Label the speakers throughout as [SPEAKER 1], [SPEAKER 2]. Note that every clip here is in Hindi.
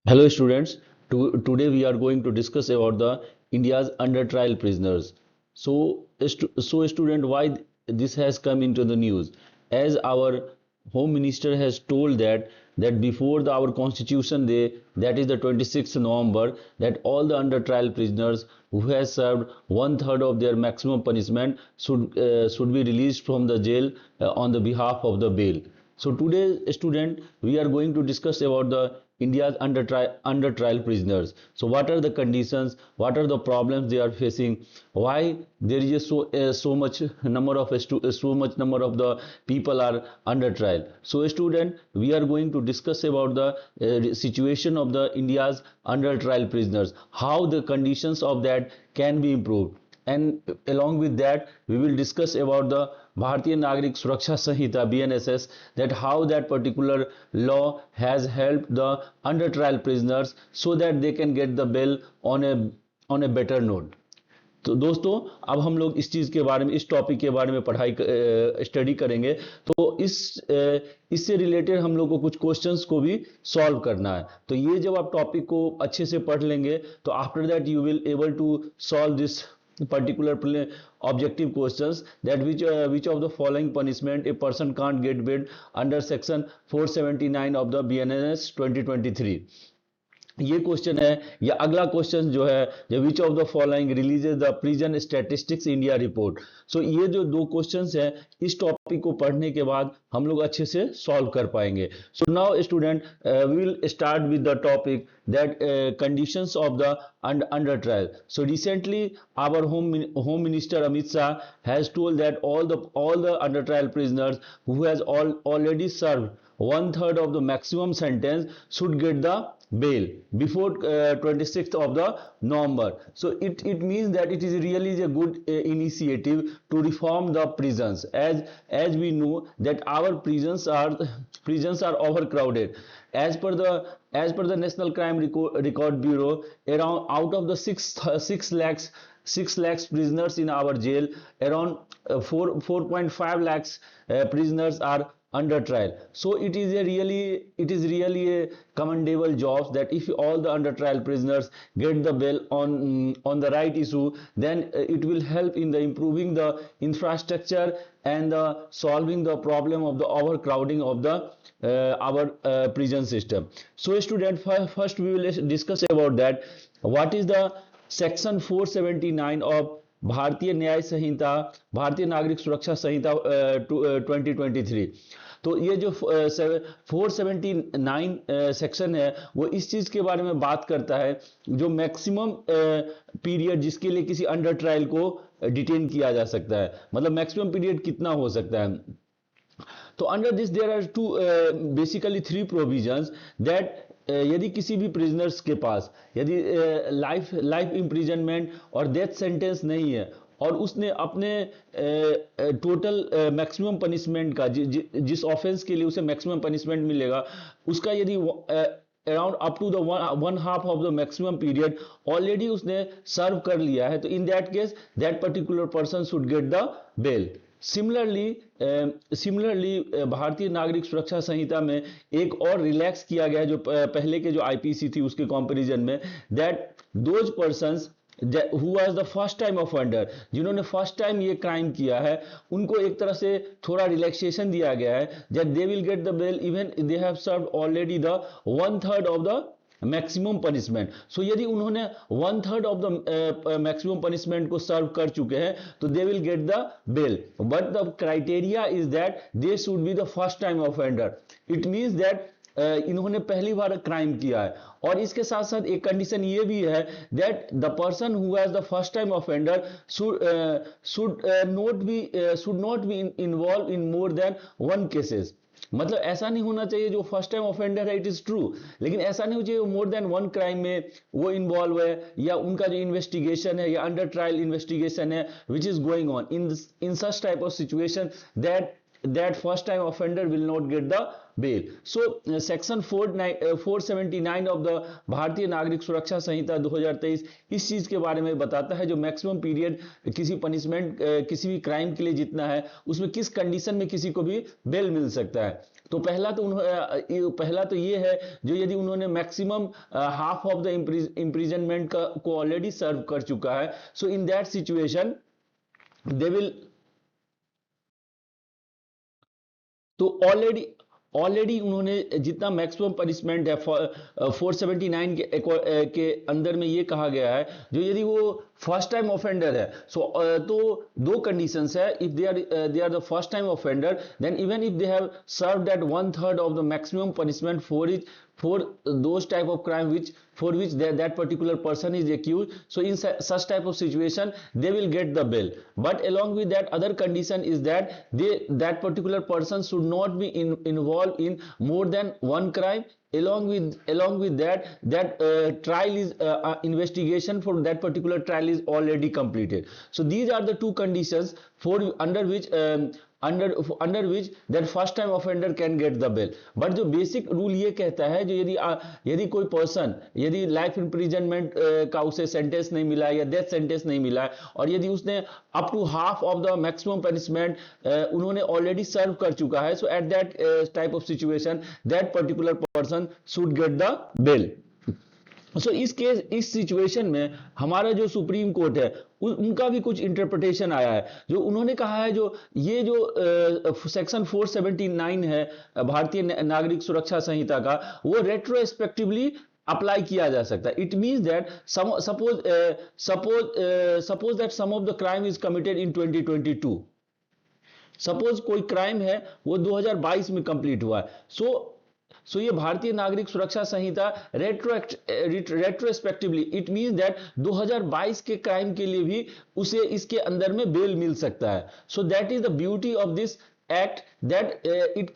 [SPEAKER 1] Hello students, today we are going to discuss about the India's under trial prisoners. Student, why this has come into the news? As our Home Minister has told that before our Constitution Day, that is the 26th November, that all the under trial prisoners who has served one third of their maximum punishment should be released from the jail on the behalf of the bail. So today, student, we are going to discuss about the India's under trial prisoners. So what are the conditions? What are the problems they are facing? Why there is so much number of so much number of the people are under trial? So student, we are going to discuss about the situation of the India's under trial prisoners. How the conditions of that can be improved, and along with that we will discuss about the Bharatiya Nagrik Suraksha Sanhita BNSS, that how that particular law has helped the under trial prisoners so that they can get the bail on a better note. तो दोस्तों, अब हम लोग इस चीज के बारे में, इस टॉपिक के बारे में पढ़ाई स्टडी करेंगे। तो इससे रिलेटेड हम लोग को कुछ क्वेश्चंस को भी सॉल्व करना है। तो ये जब आप टॉपिक को अच्छे से पढ़ लेंगे तो after that you will able to solve this particular objective questions, that which of the following punishment a person can't get paid under section 479 of the BNS 2023। ये क्वेश्चन है, या अगला क्वेश्चन जो है, which of the following releases the prison statistics India report. So ये जो दो क्वेश्चंस हैं, इस टॉपिक को पढ़ने के बाद हम लोग अच्छे से सॉल्व कर पाएंगे। So now student, we will start with the topic that conditions of the under trial. So recently our home minister Amit Shah has told that all the under trial prisoners who has already served one third of the maximum sentence should get the bail before 26th of the November. So it means that it is really a good initiative to reform the prisons, as we know that our prisons are overcrowded. As per the National Crime Record Bureau, around out of the 6 lakhs prisoners in our jail, around 4.5 lakhs prisoners are under trial. So it is really a commendable job that if all the under trial prisoners get the bail on the right issue, then it will help in the improving the infrastructure and the solving the problem of the overcrowding of the our prison system. So student, first we will discuss about that what is the section 479 of भारतीय न्याय संहिता, भारतीय नागरिक सुरक्षा संहिता 2023। तो ये जो 479 सेक्शन है, वो इस चीज के बारे में बात करता है, जो मैक्सिमम पीरियड जिसके लिए किसी अंडर ट्रायल को डिटेन किया जा सकता है, मतलब मैक्सिमम पीरियड कितना हो सकता है। तो under this there are two basically 3 provisions that यदि किसी भी प्रिजनर्स के पास यदि लाइफ इम्प्रिजनमेंट और डेथ सेंटेंस नहीं है, और उसने अपने टोटल मैक्सिमम पनिशमेंट का जिस ऑफेंस के लिए उसे मैक्सिमम पनिशमेंट मिलेगा, उसका यदि around up to the one half of the maximum period already उसने सर्व कर लिया है, तो in that case that particular person should get the bail. Similarly Bharatiya Nagarik सुरक्षा संहिता में एक और रिलैक्स किया गया, जो पहले के जो आईपीसी थी उसके कंपैरिजन में, that those persons who was the first time offender, जिन्होंने फर्स्ट टाइम ये क्राइम किया है, उनको एक तरह से थोड़ा रिलैक्सेशन दिया गया है, that they will get the bail even they have served already the one third of the maximum punishment. So यदि उन्होंने one third of the maximum punishment को सर्व कर चुके हैं, तो they will get the bail, but the criteria is that they should be the first time offender. It means that इन्होंने पहली बार क्राइम किया है, और इसके साथ साथ एक कंडीशन ये भी है that the person who has the first time offender should not be involve in more than one cases. मतलब ऐसा नहीं होना चाहिए, जो फर्स्ट टाइम ऑफेंडर है इट इज ट्रू, लेकिन ऐसा नहीं हो चाहिए मोर देन वन क्राइम में वो इन्वॉल्व है, या उनका जो इन्वेस्टिगेशन है या अंडर ट्रायल इन्वेस्टिगेशन है which is going on in such type of situation that first time offender will not get the bail. So section 479 of the भारतीय नागरिक सुरक्षा संहिता 2023 इस चीज के बारे में बताता है, जो मैक्सिमम पीरियड किसी पनिशमेंट किसी भी क्राइम के लिए जितना है, उसमें किस कंडीशन में किसी को भी बेल मिल सकता है। तो पहला तो ये है, जो यदि उन्होंने maximum half of the imprisonment को ऑलरेडी सर्व कर चुका है, so in that situation they will, तो ऑलरेडी उन्होंने जितना मैक्सिमम पनिशमेंट है 479 के अंदर में ये कहा गया है, जो यदि वो फर्स्ट टाइम ऑफेंडर है, तो दो कंडीशंस है, if they are the first time offender, then even if they have served that 1/3 of the maximum punishment for those type of crime for which that particular person is accused, so in such type of situation they will get the bail. But along with that, other condition is that that particular person should not be involved in more than one crime. Along with that trial is investigation for that particular trial is already completed. So these are the two conditions under which that first time offender can get the bail. But जो बेसिक रूल ये कहता है, जो यदि कोई पर्सन, यदि लाइफ इम्प्रिजनमेंट का उसे सेंटेंस नहीं मिला या डेथ सेंटेंस नहीं मिला है, और यदि उसने up to half of the maximum punishment उन्होंने ऑलरेडी सर्व कर चुका है, so at that type of situation that particular person should get the bail. So इस सिचुएशन में हमारा जो सुप्रीम कोर्ट है उनका भी कुछ इंटरप्रिटेशन आया है, जो उन्होंने कहा है, जो ये जो सेक्शन 479 है भारतीय नागरिक सुरक्षा संहिता का, वो रेट्रोस्पेक्टिवली अप्लाई किया जा सकता है. It means that suppose that some of the crime is committed in 2022. Suppose कोई क्राइम है वो 2022 में कंप्लीट हुआ है, सो ये भारतीय नागरिक सुरक्षा संहिता रेट्रोस्पेक्टिवली, इट मीन्स दैट 2022 के क्राइम के लिए भी उसे इसके अंदर में बेल मिल सकता है. So that is the beauty of this act, that it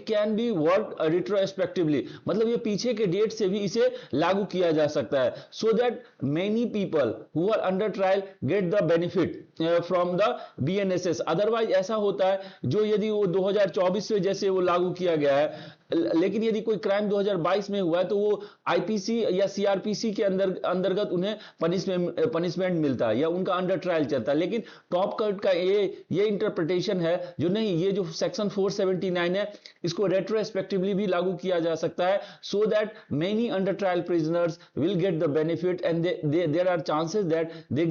[SPEAKER 1] can be work retrospectively, मतलब ये पीछे के डेट से भी इसे लागू किया जा सकता है, so that many people who are under trial get the benefit from the BNSS. Otherwise ऐसा होता है, जो यदि वो 2024 से जैसे वो लागू किया गया है, लेकिन यदि कोई क्राइम 2022 में हुआ है, तो वो IPC या CRPC के अंतर्गत उन्हें पनिशमेंट मिलता है या उनका अंडर ट्रायल चलता है. लेकिन टॉप कोर्ट का ये इंटरप्रिटेशन है, जो नहीं, ये जो सेक्शन 479 है इसको रेट्रोस्पेक्टिवली भी लागू किया जा सकता है, so that many under trial prisoners will get the benefit and there are chances that they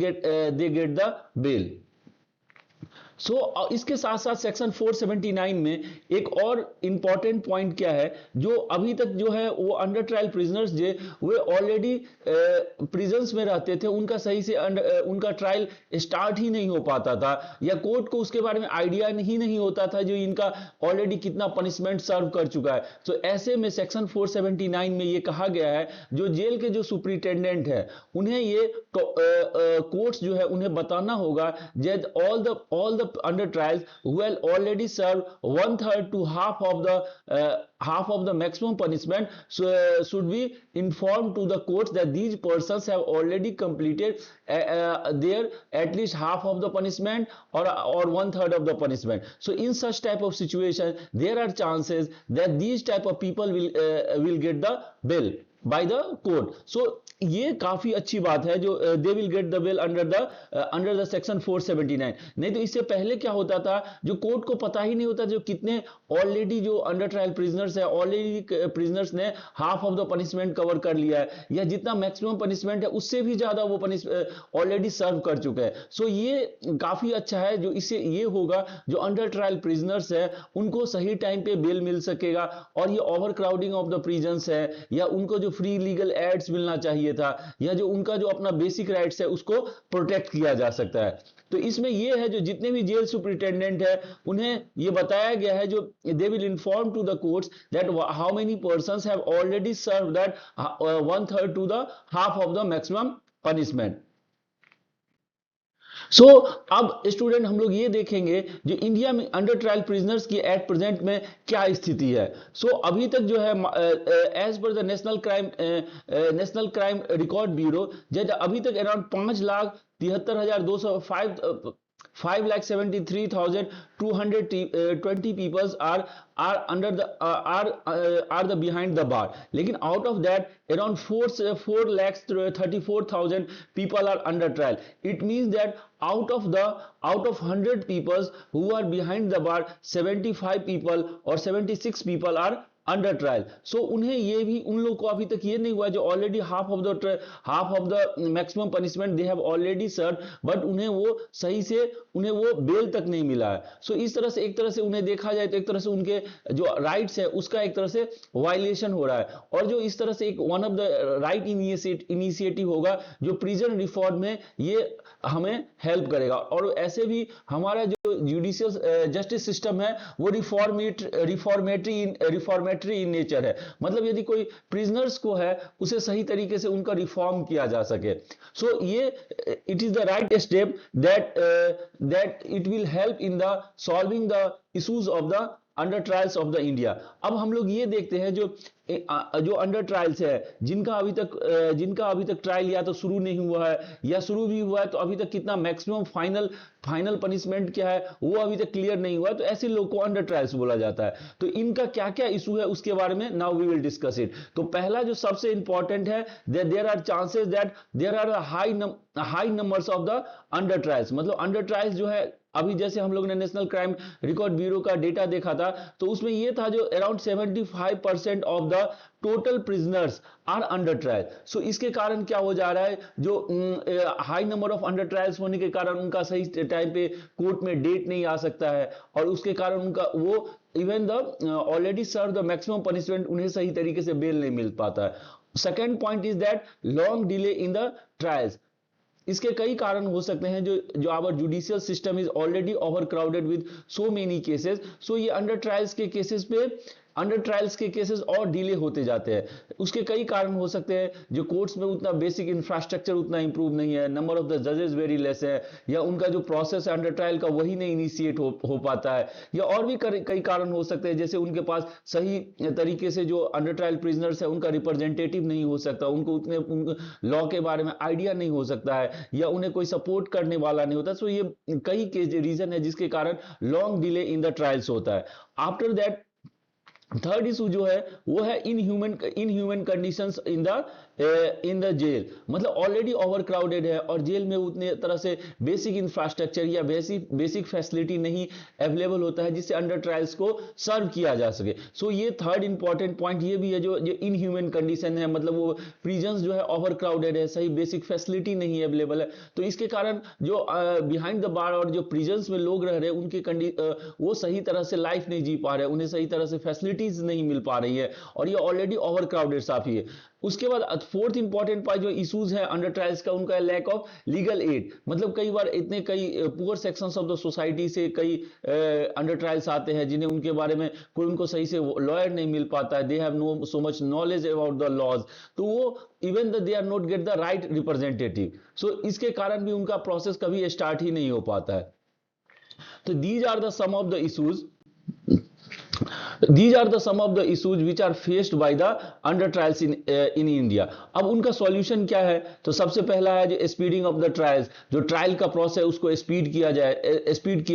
[SPEAKER 1] get the bail. So इसके साथ साथ सेक्शन 479 में एक और इंपॉर्टेंट पॉइंट क्या है, जो अभी तक जो है वो अंडर ट्रायल प्रिजनर्स जो वे ऑलरेडी प्रिजन्स में रहते थे, उनका सही से उनका ट्रायल स्टार्ट ही नहीं हो पाता था, या कोर्ट को उसके बारे में आइडिया नहीं होता था जो इनका ऑलरेडी कितना पनिशमेंट सर्व कर चुका है. तो ऐसे में सेक्शन 479 में ये कहा गया है, जो जेल के जो सुपरिटेंडेंट है उन्हें ये कोर्ट्स जो है उन्हें बताना होगा that all the under trials who have already served 1/3 to half of the maximum punishment, should be informed to the courts that these persons have already completed their at least half of the punishment or 1/3 of the punishment. So in such type of situation there are chances that these type of people will get the bail by the court. So ये काफी अच्छी बात है, जो they will get the bail under the section 479. नहीं तो इससे पहले क्या होता था, जो कोर्ट को पता ही नहीं होता जो कितने ऑलरेडी जो अंडर ट्रायल प्रिजनर्स है, ऑलरेडी प्रिजनर्स ने half of the punishment cover कर लिया है, या जितना मैक्सिमम पनिशमेंट है उससे भी ज्यादा वो ऑलरेडी सर्व कर चुके हैं. सो ये काफी अच्छा है, जो इससे ये होगा जो अंडर ट्रायल प्रिजनर्स है उनको सही टाइम पे बेल मिल सकेगा, और ये over crowding of the prisons है, या उनको जो फ्री लीगल एड्स मिलना चाहिए था, या जो उनका जो अपना बेसिक राइट्स है उसको प्रोटेक्ट किया जा सकता है. तो इसमें ये है, जो जितने भी जेल सुपरिटेंडेंट है उन्हें ये बताया गया है, जो they will inform to the courts that how many persons have already serve that 1/3 to the half of the maximum punishment. So अब स्टूडेंट हम लोग ये देखेंगे जो इंडिया में अंडर ट्रायल प्रिजनर्स की एट प्रेजेंट में क्या स्थिति है. सो अभी तक जो है as per the national crime record bureau, अभी तक around 5,73,205 5,73,220 people are under the are the behind the bar. लेकिन out of that around 4,34,000 people are under trial. It means that out of 100 people who are behind the bar, 75 people or 76 people are under trial. So उन्हें ये भी, उन लोग को अभी तक ये नहीं हुआ जो already half of the maximum punishment they have already serve, but उन्हें वो सही से उन्हें वो बेल तक नहीं मिला है. सो इस तरह से एक तरह से उन्हें देखा जाए तो एक तरह से उनके जो राइट्स है उसका एक तरह से वायलेशन हो रहा है. और जो इस तरह से एक one of the right initiative होगा जो प्रिजन रिफॉर्म में ये हमें हेल्प करेगा. और ऐसे भी हमारा जो जुडिशियल जस्टिस सिस्टम है वो रिफॉर्मेटरी इन नेचर है. मतलब यदि कोई प्रिजनर्स को है उसे सही तरीके से उनका रिफॉर्म किया जा सके. सो ये it is the right step that it will help in the solving the issues of the under trials of the India. अब हम लोग ये देखते हैं जो अंडर ट्रायल्स है जिनका अभी तक ट्रायल या तो शुरू नहीं हुआ है या शुरू भी हुआ है तो अभी तक कितना मैक्सिमम फाइनल पनिशमेंट क्या है वो अभी तक क्लियर नहीं हुआ है, तो ऐसे लोग को अंडर ट्रायल्स बोला जाता है. तो इनका क्या क्या इशू है उसके बारे में now we will discuss it. तो पहला जो सबसे इंपॉर्टेंट है that there are chances that there are high numbers of the under trials. मतलब अंडर ट्रायल्स जो है अभी जैसे हम लोग ने नेशनल क्राइम रिकॉर्ड ब्यूरो का डेटा देखा था तो उसमें यह था जो around 75% of the total prisoners are under trial. So इसके कारण क्या हो जा रहा है, जो high number of under trials होने के कारण उनका सही टाइम पे कोर्ट में डेट नहीं आ सकता है और उसके कारण उनका वो even the already serve the maximum punishment उन्हें सही तरीके से बेल नहीं मिल पाता है. Second point is that long delay in the trials. इसके कई कारण हो सकते हैं जो our judicial system is already overcrowded with so many cases. So ये अंडर ट्रायल्स के केसेस और डिले होते जाते हैं. उसके कई कारण हो सकते हैं जो कोर्ट्स में उतना बेसिक इंफ्रास्ट्रक्चर उतना इंप्रूव नहीं है, नंबर ऑफ द जजेस वेरी लेस है, या उनका जो प्रोसेस है अंडर ट्रायल का वही नहीं इनिशिएट हो पाता है, या और भी कई कारण हो सकते हैं जैसे उनके पास सही तरीके से जो अंडर ट्रायल प्रिजनर्स है उनका रिप्रेजेंटेटिव नहीं हो सकता, उनको उतने लॉ के बारे में आइडिया नहीं हो सकता है, या उन्हें कोई सपोर्ट करने वाला नहीं होता. सो ये कई रीजन है जिसके कारण long delay in the trials होता है. आफ्टर दैट थर्ड इशू जो है वो है inhuman conditions in the jail. मतलब ऑलरेडी ओवर क्राउडेड है और जेल में उतने तरह से बेसिक इंफ्रास्ट्रक्चर या बेसिक फैसिलिटी नहीं अवेलेबल होता है जिससे अंडर ट्रायल्स को सर्व किया जा सके. सो ये थर्ड इंपॉर्टेंट पॉइंट ये भी है जो इनह्यूमन कंडीशन है. मतलब वो प्रिजन्स जो है ओवर क्राउडेड है, सही बेसिक फैसिलिटी नहीं अवेलेबल है, तो इसके कारण जो बिहाइंड द बार और जो प्रिजन्स में लोग रह रहे हैं उनके वो सही तरह से लाइफ नहीं जी पा रहे, उन्हें सही तरह से फैसिलिटीज नहीं मिल पा रही है और ये ऑलरेडी ओवर क्राउडेड साफी है. उसके बाद फोर्थ इंपॉर्टेंट पॉइंट जो इश्यूज है अंडर ट्रायल्स का उनका लैक ऑफ लीगल एड. मतलब कई बार इतने कई poor sections of the society से कई अंडर ट्रायल्स आते हैं जिन्हें उनके बारे में कोई उनको सही से लॉयर नहीं मिल पाता है, they have no so much knowledge about the laws, तो वो even they are not get the right representative. So इसके कारण भी उनका प्रोसेस कभी स्टार्ट ही नहीं हो पाता है. तो these are the some of the issues These are the some of the issues which are faced by the under trials in India. अब उनका सॉल्यूशन क्या है? तो सबसे पहला है जो स्पीडिंग ऑफ द ट्रायल्स. जो ट्रायल का प्रोसेस है उसको स्पीड किया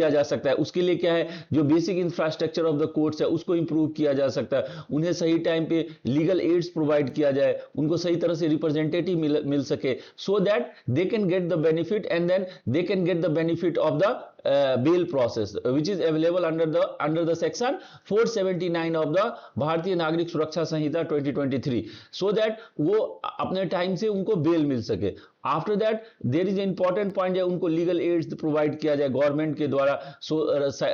[SPEAKER 1] जा सकता है. उसके लिए क्या है, जो basic infrastructure of the courts है उसको इंप्रूव किया जा सकता है, उन्हें सही टाइम पे लीगल एड्स प्रोवाइड किया जाए, उनको सही तरह से रिप्रेजेंटेटिव मिल सके, so that they can get the benefit and then they can get the benefit of the bail process which is available under the section 479 of the भारतीय नागरिक सुरक्षा संहिता 2023, so that वो अपने टाइम से उनको बेल मिल सके. After that there is important point है उनको लीगल एड्स प्रोवाइड किया जाए गवर्नमेंट के द्वारा, सो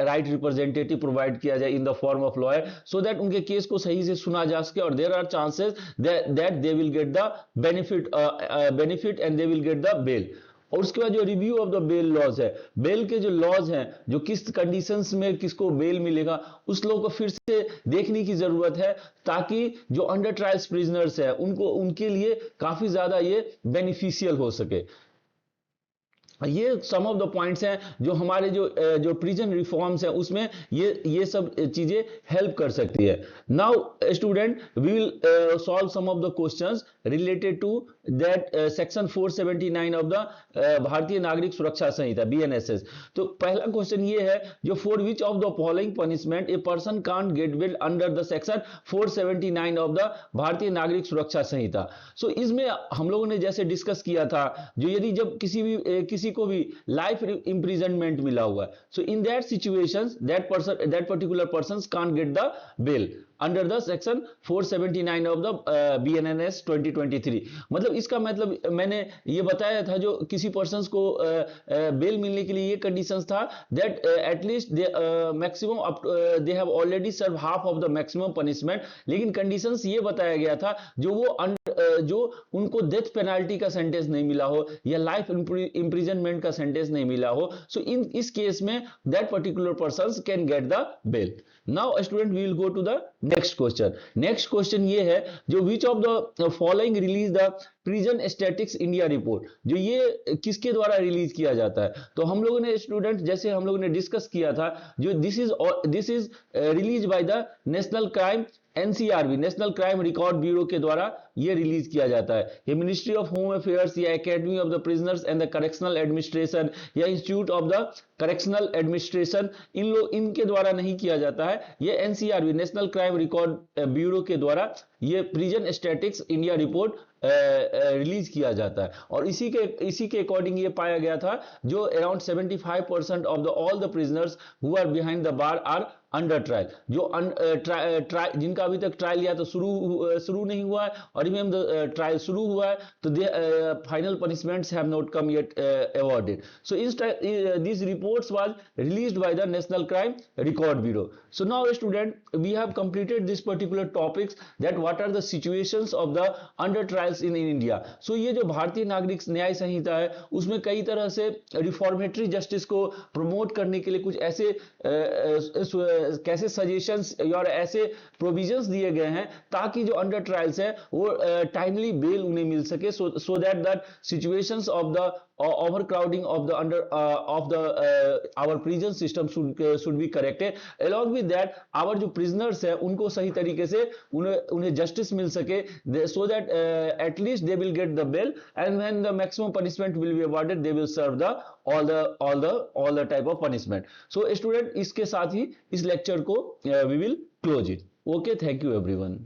[SPEAKER 1] राइट रिप्रेजेंटेटिव प्रोवाइड किया जाए in the form of lawyer, so that उनके केस को सही से सुना जा सके और there are chances that they will get the benefit and they will get the bail. और उसके बाद जो review of the bail laws है, बेल के जो लॉज हैं, जो किस कंडीशंस में किसको बेल मिलेगा उस लोगों को फिर से देखने की जरूरत है ताकि जो अंडर ट्रायल्स प्रिजनर्स है उनके लिए काफी ज्यादा ये बेनिफिशियल हो सके. ये सम ऑफ द पॉइंट्स हैं जो हमारे जो प्रिजन रिफॉर्म्स हैं उसमें ये सब चीजें हेल्प कर सकती है. Now student, we will solve some of the questions related to that section 479 of the Bharatiya Nagarik सुरक्षा संहिता BNSS. तो पहला क्वेश्चन ये है, जो for which of the following punishment a person can't get bail under the section 479 of the Bharatiya Nagarik सुरक्षा संहिता. सो इसमें हम लोगों ने जैसे डिस्कस किया था, जो यदि जब किसी को भी लाइफ इंप्रिजनमेंट मिला हुआ है, so in that situations that particular persons can't get the bail under the section 479 of the BNSS 2023. मतलब इसका मतलब मैंने ये बताया था, जो किसी पर्सन को बेल मिलने के लिए ये कंडीशंस था that atleast maximum they have already serve half of the maximum punishment. लेकिन कंडीशंस ये बताया गया था जो उनको डेथ पेनाल्टी का सेंटेंस नहीं मिला हो या लाइफ इंप्रिजनमेंट का सेंटेंस नहीं मिला हो. सो इस केस में that particular person can get the bail. Now student, we will go to the next question. Next question ये है, जो which of the following release the prison statistics India report, जो ये किसके द्वारा रिलीज किया जाता है. तो हम लोगों ने स्टूडेंट, जैसे हम लोगों ने डिस्कस किया था, जो this is release by the national crime NCRB, national crime record bureau के द्वारा ये रिलीज किया जाता है. ये मिनिस्ट्री ऑफ होम अफेयर्स या academy of the prisoners and the correctional administration या institute of the correctional administration, इनके द्वारा नहीं किया जाता है. ये NCRB, national crime record bureau के द्वारा ये prison statistics India report release किया जाता है. और इसी के अकॉर्डिंग ये पाया गया था, जो around 75% of the all the prisoners who are behind the bar are under trial. जो जिनका अभी तक ट्रायल या तो शुरू नहीं हुआ है, और इवन द ट्रायल शुरू हुआ है तो the final punishments have not come yet awarded. So this reports was released by the national crime record bureau. So now student, we have completed this particular topics, that what are the situations of the under trials in India. So ये जो भारतीय नागरिक न्याय संहिता है, उसमें कई तरह से रिफॉर्मेटरी जस्टिस को प्रमोट करने के लिए कुछ ऐसे कैसे सजेशंस और ऐसे प्रोविजंस दिए गए हैं, ताकि जो अंडर ट्रायल्स है वो टाइमली बेल उन्हें मिल सके, so that situations of the overcrowding of our prison system should be corrected. Along with that, our जो prisoners है उनको सही तरीके से उन्हें justice मिल सके, so that at least they will get the bail, and when the maximum punishment will be awarded, they will serve all the type of punishment. So student, इसके साथ ही इस lecture को we will close it. Okay, thank you everyone.